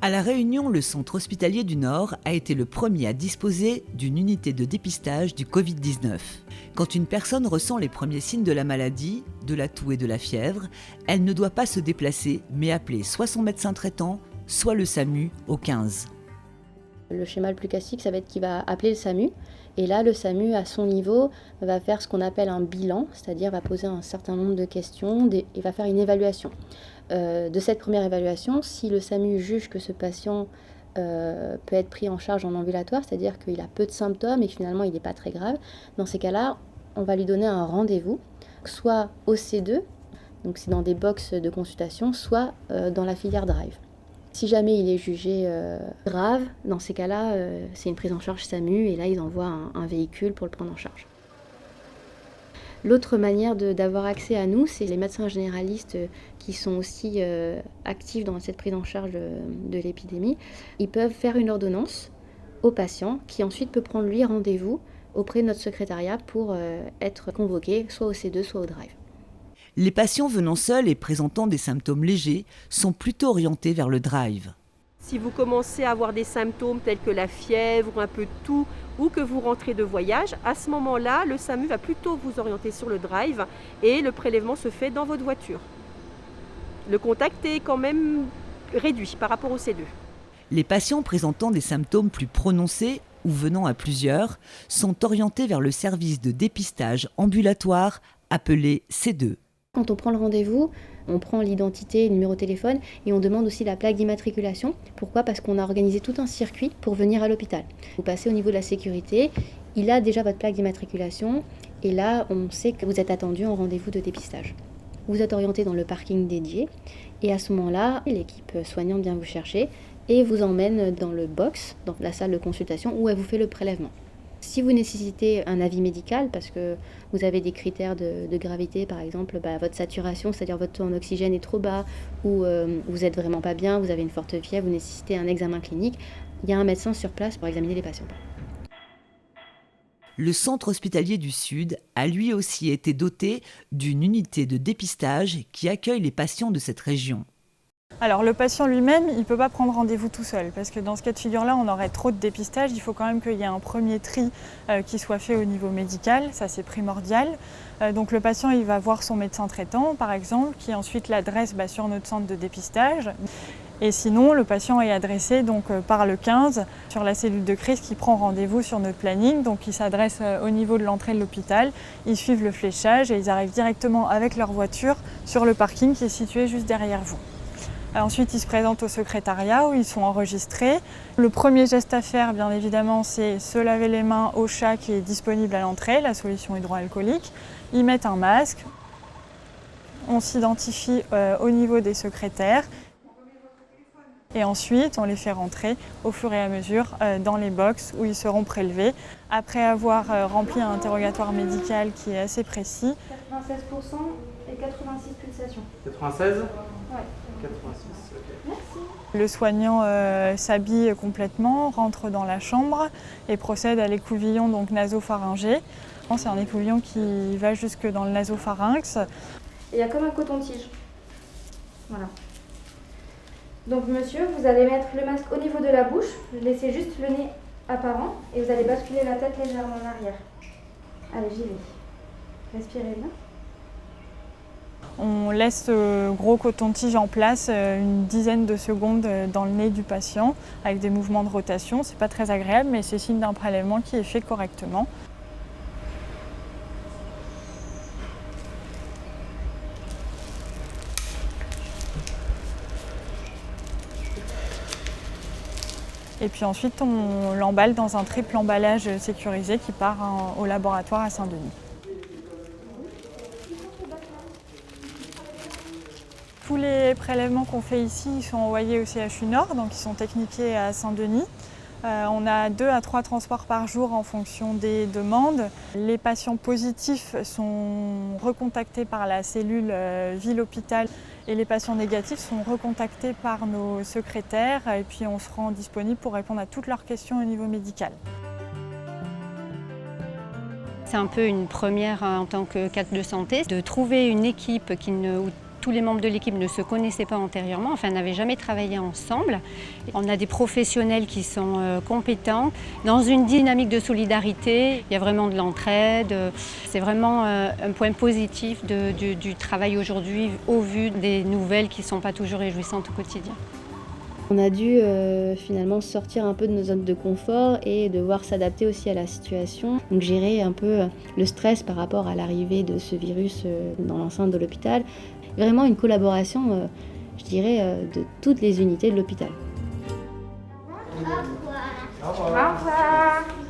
À La Réunion, le centre hospitalier du Nord a été le premier à disposer d'une unité de dépistage du Covid-19. Quand une personne ressent les premiers signes de la maladie, de la toux et de la fièvre, elle ne doit pas se déplacer, mais appeler soit son médecin traitant, soit le SAMU au 15. Le schéma le plus classique, ça va être qu'il va appeler le SAMU. Et là, le SAMU, à son niveau, va faire ce qu'on appelle un bilan, c'est-à-dire va poser un certain nombre de questions et va faire une évaluation. De cette première évaluation, si le SAMU juge que ce patient peut être pris en charge en ambulatoire, c'est-à-dire qu'il a peu de symptômes et que finalement il n'est pas très grave, dans ces cas-là, on va lui donner un rendez-vous, soit au C2, donc c'est dans des box de consultation, soit dans la filière Drive. Si jamais il est jugé grave, dans ces cas-là, c'est une prise en charge SAMU et là, ils envoient un véhicule pour le prendre en charge. L'autre manière d'avoir accès à nous, c'est les médecins généralistes qui sont aussi actifs dans cette prise en charge de l'épidémie. Ils peuvent faire une ordonnance au patient qui ensuite peut prendre lui rendez-vous auprès de notre secrétariat pour être convoqué soit au C2, soit au Drive. Les patients venant seuls et présentant des symptômes légers sont plutôt orientés vers le Drive. Si vous commencez à avoir des symptômes tels que la fièvre, un peu de toux ou que vous rentrez de voyage, à ce moment-là, le SAMU va plutôt vous orienter sur le Drive et le prélèvement se fait dans votre voiture. Le contact est quand même réduit par rapport au C2. Les patients présentant des symptômes plus prononcés ou venant à plusieurs sont orientés vers le service de dépistage ambulatoire appelé C2. Quand on prend le rendez-vous, on prend l'identité, le numéro de téléphone et on demande aussi la plaque d'immatriculation. Pourquoi ? Parce qu'on a organisé tout un circuit pour venir à l'hôpital. Vous passez au niveau de la sécurité, il a déjà votre plaque d'immatriculation et là on sait que vous êtes attendu en rendez-vous de dépistage. Vous êtes orienté dans le parking dédié et à ce moment-là, l'équipe soignante vient vous chercher et vous emmène dans le box, dans la salle de consultation où elle vous fait le prélèvement. Si vous nécessitez un avis médical, parce que vous avez des critères de gravité, par exemple, votre saturation, c'est-à-dire votre taux en oxygène est trop bas, ou vous n'êtes vraiment pas bien, vous avez une forte fièvre, vous nécessitez un examen clinique, il y a un médecin sur place pour examiner les patients. Le centre hospitalier du Sud a lui aussi été doté d'une unité de dépistage qui accueille les patients de cette région. Alors le patient lui-même, il ne peut pas prendre rendez-vous tout seul parce que dans ce cas de figure-là, on aurait trop de dépistage. Il faut quand même qu'il y ait un premier tri qui soit fait au niveau médical, ça c'est primordial. Donc le patient, il va voir son médecin traitant par exemple, qui ensuite l'adresse sur notre centre de dépistage. Et sinon, le patient est adressé par le 15 sur la cellule de crise qui prend rendez-vous sur notre planning. Donc ils s'adressent au niveau de l'entrée de l'hôpital, ils suivent le fléchage et ils arrivent directement avec leur voiture sur le parking qui est situé juste derrière vous. Ensuite, ils se présentent au secrétariat où ils sont enregistrés. Le premier geste à faire, bien évidemment, c'est se laver les mains au chat qui est disponible à l'entrée, la solution hydroalcoolique. Ils mettent un masque. On s'identifie au niveau des secrétaires. Et ensuite, on les fait rentrer au fur et à mesure dans les box où ils seront prélevés. Après avoir rempli un interrogatoire médical qui est assez précis. 96% et 86 pulsations. 96 ? Ouais. 86, ok. Merci. Le soignant s'habille complètement, rentre dans la chambre et procède à l'écouvillon nasopharyngé. C'est un écouvillon qui va jusque dans le nasopharynx. Il y a comme un coton-tige. Voilà. Donc monsieur, vous allez mettre le masque au niveau de la bouche, laissez juste le nez apparent et vous allez basculer la tête légèrement en arrière. Allez, j'y vais. Respirez bien. On laisse ce gros coton-tige en place une dizaine de secondes dans le nez du patient avec des mouvements de rotation. C'est pas très agréable, mais c'est signe d'un prélèvement qui est fait correctement. Et puis ensuite, on l'emballe dans un triple emballage sécurisé qui part au laboratoire à Saint-Denis. Tous les prélèvements qu'on fait ici ils sont envoyés au CHU Nord, donc ils sont techniqués à Saint-Denis. On a 2 à 3 transports par jour en fonction des demandes. Les patients positifs sont recontactés par la cellule ville-hôpital et les patients négatifs sont recontactés par nos secrétaires et puis on se rend disponible pour répondre à toutes leurs questions au niveau médical. C'est un peu une première en tant que cadre de santé, de trouver une équipe où tous les membres de l'équipe ne se connaissaient pas antérieurement, enfin n'avaient jamais travaillé ensemble. On a des professionnels qui sont compétents, dans une dynamique de solidarité, il y a vraiment de l'entraide. C'est vraiment un point positif du travail aujourd'hui au vu des nouvelles qui ne sont pas toujours réjouissantes au quotidien. On a dû finalement sortir un peu de nos zones de confort et devoir s'adapter aussi à la situation. Donc gérer un peu le stress par rapport à l'arrivée de ce virus dans l'enceinte de l'hôpital. Vraiment une collaboration, je dirais, de toutes les unités de l'hôpital. Au revoir. Au revoir.